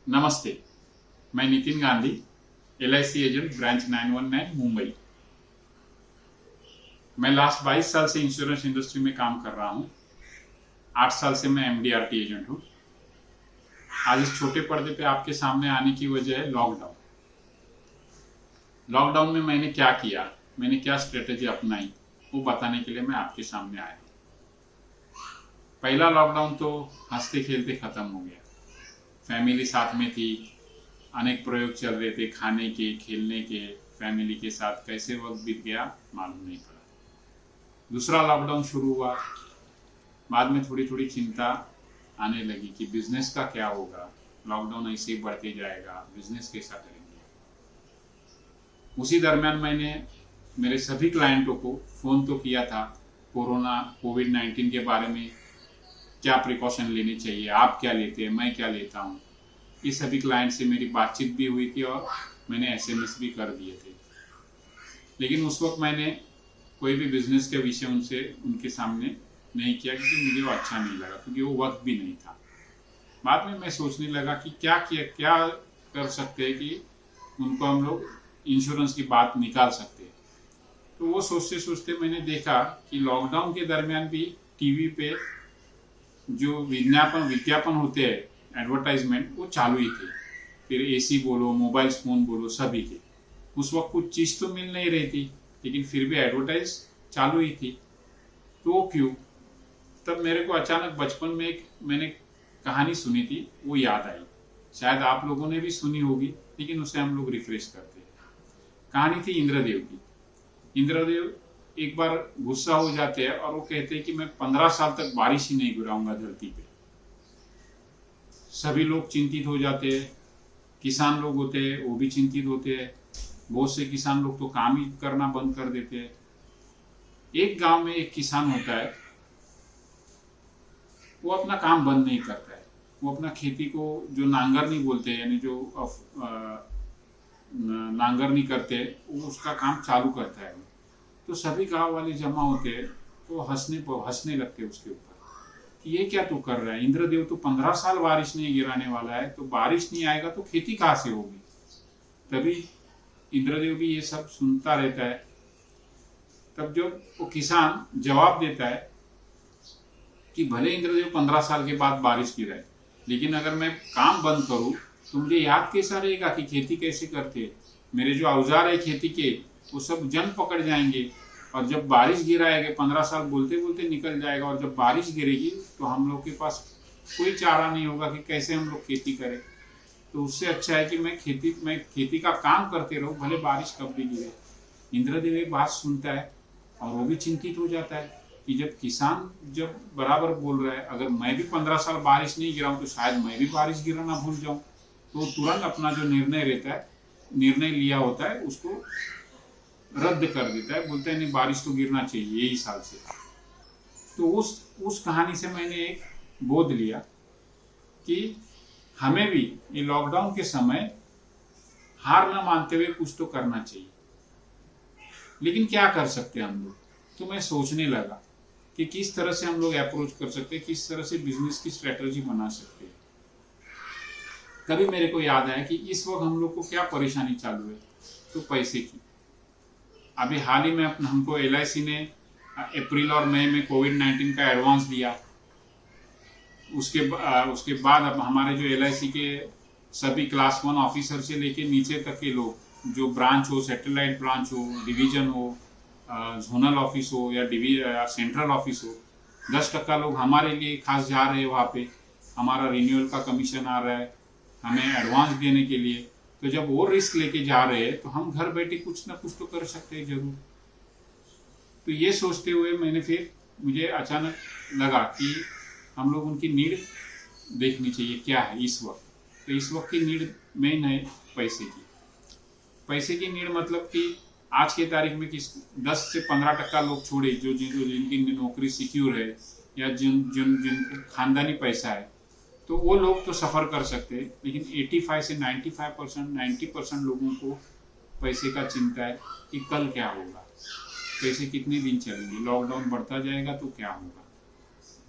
नमस्ते, मैं Nitin Gandhi, LIC agent branch 919 Mumbai. मैं लास्ट 22 साल से इंश्योरेंस इंडस्ट्री में काम कर रहा हूँ। 8 साल से मैं MDRT एजेंट हूँ। आज इस छोटे पर्दे पे आपके सामने आने की वजह है लॉकडाउन। लॉकडाउन में मैंने क्या किया, मैंने क्या स्ट्रेटेजी अपनाई, वो बताने के लिए मैं आपके सामने आया। पहला लॉकडाउन तो हंसते खेलते खत्म हो गया। फैमिली साथ में थी, अनेक प्रयोग चल रहे थे, खाने के, खेलने के, फैमिली के साथ कैसे वक्त बीत गया मालूम नहीं पड़ा। दूसरा लॉकडाउन शुरू हुआ, बाद में थोड़ी थोड़ी चिंता आने लगी कि बिजनेस का क्या होगा, लॉकडाउन ऐसे ही बढ़ते जाएगा, बिजनेस कैसा करेंगे। उसी दरमियान मैंने मेरे सभी क्लाइंटों को फ़ोन तो किया था, कोविड-19 के बारे में क्या प्रिकॉशन लेनी चाहिए, आप क्या लेते हैं, मैं क्या लेता हूँ। ये सभी क्लाइंट से मेरी बातचीत भी हुई थी और मैंने SMS भी कर दिए थे। लेकिन उस वक्त मैंने कोई भी बिजनेस के विषय उनके सामने नहीं किया, क्योंकि मुझे वो अच्छा नहीं लगा, क्योंकि वो वक्त भी नहीं था। बाद में मैं सोचने लगा कि क्या कर सकते हैं कि उनको हम लोग इंश्योरेंस की बात निकाल सकते हैं। तो वो सोचते सोचते मैंने देखा कि लॉकडाउन के दरमियान भी टीवी पे जो विज्ञापन होते हैं, एडवर्टाइजमेंट, वो चालू ही थे। फिर AC बोलो, मोबाइल फ़ोन बोलो, सभी के। उस वक्त कुछ चीज़ तो मिल नहीं रही थी, लेकिन फिर भी एडवर्टाइज चालू ही थी। तो वो क्यों? तब मेरे को अचानक बचपन में मैंने कहानी सुनी थी, वो याद आई। शायद आप लोगों ने भी सुनी होगी, लेकिन उसे हम लोग रिफ्रेश करते हैं। कहानी थी इंद्रदेव की। इंद्रदेव एक बार गुस्सा हो जाते हैं और वो कहते हैं कि मैं 15 साल तक बारिश ही नहीं गिराऊंगा धरती पे। सभी लोग चिंतित हो जाते हैं, किसान लोग होते हैं वो भी चिंतित होते हैं। बहुत से किसान लोग तो काम ही करना बंद कर देते हैं। एक गांव में एक किसान होता है, वो अपना काम बंद नहीं करता है। वो अपना खेती को, जो नांगरनी बोलते हैं, यानी जो नांगरनी करते हैं, वो उसका काम चालू करता है। तो सभी गांव वाले जमा होते हैं, तो हंसने लगते हैं उसके ऊपर कि ये क्या तू कर रहा है, इंद्रदेव तो 15 साल बारिश नहीं गिराने वाला है, तो बारिश नहीं आएगा तो खेती कहाँ से होगी। तभी इंद्रदेव भी ये सब सुनता रहता है। तब जब वो किसान जवाब देता है कि भले इंद्रदेव 15 साल के बाद बारिश गिराए, लेकिन अगर मैं काम बंद करूं तो मुझे याद कैसा रहेगा कि खेती कैसे करते हैं। मेरे जो औजार है खेती के, वो सब जंग पकड़ जाएंगे, और जब बारिश गिराएगा 15 साल बोलते बोलते निकल जाएगा, और जब बारिश गिरेगी तो हम लोग के पास कोई चारा नहीं होगा कि कैसे हम लोग खेती करें। तो उससे अच्छा है कि मैं खेती का काम करते रहूं, भले बारिश कब भी गिरे। इंद्रदेव एक बात सुनता है और वो भी चिंतित हो जाता है कि जब किसान जब बराबर बोल रहा है, अगर मैं भी 15 साल बारिश नहीं गिराऊं तो शायद मैं भी बारिश गिराना भूल जाऊं। तो तुरंत अपना जो निर्णय लिया होता है उसको रद्द कर देता है, बोलता है नहीं, बारिश तो गिरना चाहिए यही साल से। तो उस कहानी से मैंने एक बोध लिया कि हमें भी ये लॉकडाउन के समय हार न मानते हुए कुछ तो करना चाहिए। लेकिन क्या कर सकते हैं हम लोग? तो मैं सोचने लगा कि किस तरह से हम लोग अप्रोच कर सकते हैं, किस तरह से बिजनेस की स्ट्रेटजी बना सकते हैं। तभी मेरे को याद आया कि इस वक्त हम लोग को क्या परेशानी चालू है, तो पैसे की। अभी हाल ही में हमको LIC ने अप्रैल और मई में कोविड-19 का एडवांस दिया। उसके बाद अब हमारे जो LIC के सभी क्लास 1 ऑफिसर से लेके नीचे तक के लोग, जो ब्रांच हो, सैटेलाइट ब्रांच हो, डिवीजन हो, जोनल ऑफिस हो या सेंट्रल ऑफिस हो, 10% लोग हमारे लिए खास जा रहे हैं वहाँ पे। हमारा रिन्यूअल का कमीशन आ रहा है हमें एडवांस देने के लिए। तो जब वो रिस्क लेके जा रहे हैं तो हम घर बैठे कुछ ना कुछ तो कर सकते हैं जरूर। तो ये सोचते हुए मुझे अचानक लगा कि हम लोग उनकी नीड देखनी चाहिए क्या है इस वक्त। तो इस वक्त की नीड मेन है पैसे की नीड, मतलब कि आज के तारीख में 10 से 15% लोग छोड़े जिनकी नौकरी सिक्योर है, या जिनको खानदानी पैसा है, तो वो लोग तो सफ़र कर सकते हैं। लेकिन 85 से 90% लोगों को पैसे का चिंता है कि कल क्या होगा, पैसे कितने दिन चलेंगे, लॉकडाउन बढ़ता जाएगा तो क्या होगा।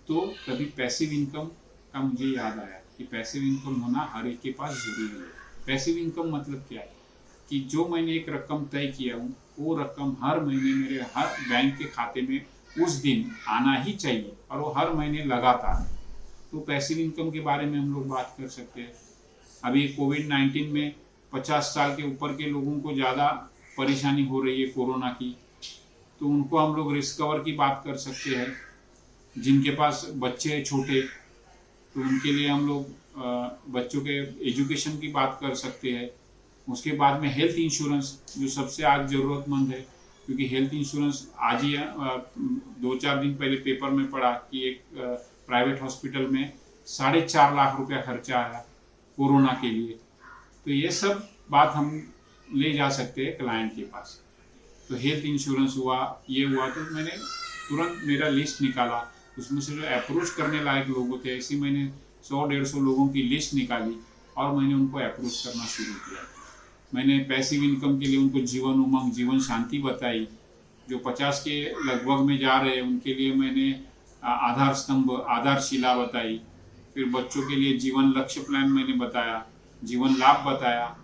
तो कभी पैसिव इनकम का मुझे याद आया कि पैसिव इनकम होना हर एक के पास जरूरी है। पैसिव इनकम मतलब क्या है कि जो मैंने एक रकम तय किया हूँ वो रकम हर महीने मेरे हर बैंक के खाते में उस दिन आना ही चाहिए और वो हर महीने लगातार। तो पैसिव इनकम के बारे में हम लोग बात कर सकते हैं। अभी कोविड-19 में 50 साल के ऊपर के लोगों को ज़्यादा परेशानी हो रही है कोरोना की, तो उनको हम लोग रिस्क कवर की बात कर सकते हैं। जिनके पास बच्चे हैं छोटे, तो उनके लिए हम लोग बच्चों के एजुकेशन की बात कर सकते हैं। उसके बाद में हेल्थ इंश्योरेंस, जो सबसे आज ज़रूरतमंद है, क्योंकि हेल्थ इंश्योरेंस आज ही 2-4 दिन पहले पेपर में पढ़ा कि एक प्राइवेट हॉस्पिटल में 4.5 लाख रुपया खर्चा आया कोरोना के लिए। तो ये सब बात हम ले जा सकते हैं क्लाइंट के पास। तो हेल्थ इंश्योरेंस हुआ, ये हुआ, तो मैंने तुरंत मेरा लिस्ट निकाला। उसमें से जो अप्रोच करने लायक लोग थे, ऐसे मैंने 100-150 लोगों की लिस्ट निकाली और मैंने उनको अप्रोच करना शुरू किया। मैंने पैसिव इनकम के लिए उनको जीवन उमंग, जीवन शांति बताई। जो 50 के लगभग में जा रहे हैं उनके लिए मैंने आधार स्तंभ, आधारशिला बताई। फिर बच्चों के लिए जीवन लक्ष्य प्लान मैंने बताया, जीवन लाभ बताया।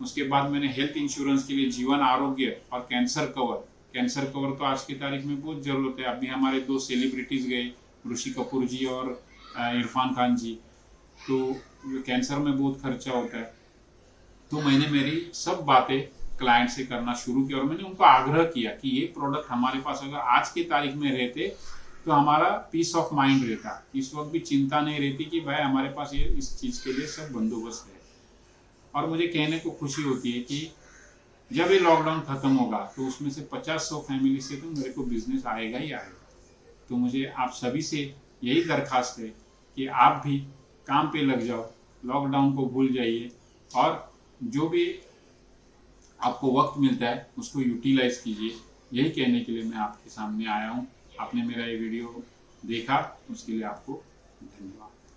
उसके बाद मैंने हेल्थ इंश्योरेंस के लिए जीवन आरोग्य और कैंसर कवर। कैंसर कवर तो आज की तारीख में बहुत ज़रूरत है। अभी हमारे 2 सेलिब्रिटीज़ गए, ऋषि कपूर जी और इरफान खान जी, तो कैंसर में बहुत खर्चा होता है। तो मैंने मेरी सब बातें क्लाइंट से करना शुरू किया और मैंने उनको आग्रह किया कि ये प्रोडक्ट हमारे पास अगर आज की तारीख में रहते तो हमारा पीस ऑफ माइंड रहता। इस वक्त भी चिंता नहीं रहती कि भाई हमारे पास ये इस चीज़ के लिए सब बंदोबस्त है। और मुझे कहने को खुशी होती है कि जब ये लॉकडाउन ख़त्म होगा तो उसमें से 50-100 फैमिली से तो मेरे को बिजनेस आएगा ही आएगा। तो मुझे आप सभी से यही दरख्वास्त है कि आप भी काम पे लग जाओ, लॉकडाउन को भूल जाइए और जो भी आपको वक्त मिलता है उसको यूटिलाइज कीजिए। यही कहने के लिए मैं आपके सामने आया हूँ। आपने मेरा ये वीडियो देखा, उसके लिए आपको धन्यवाद।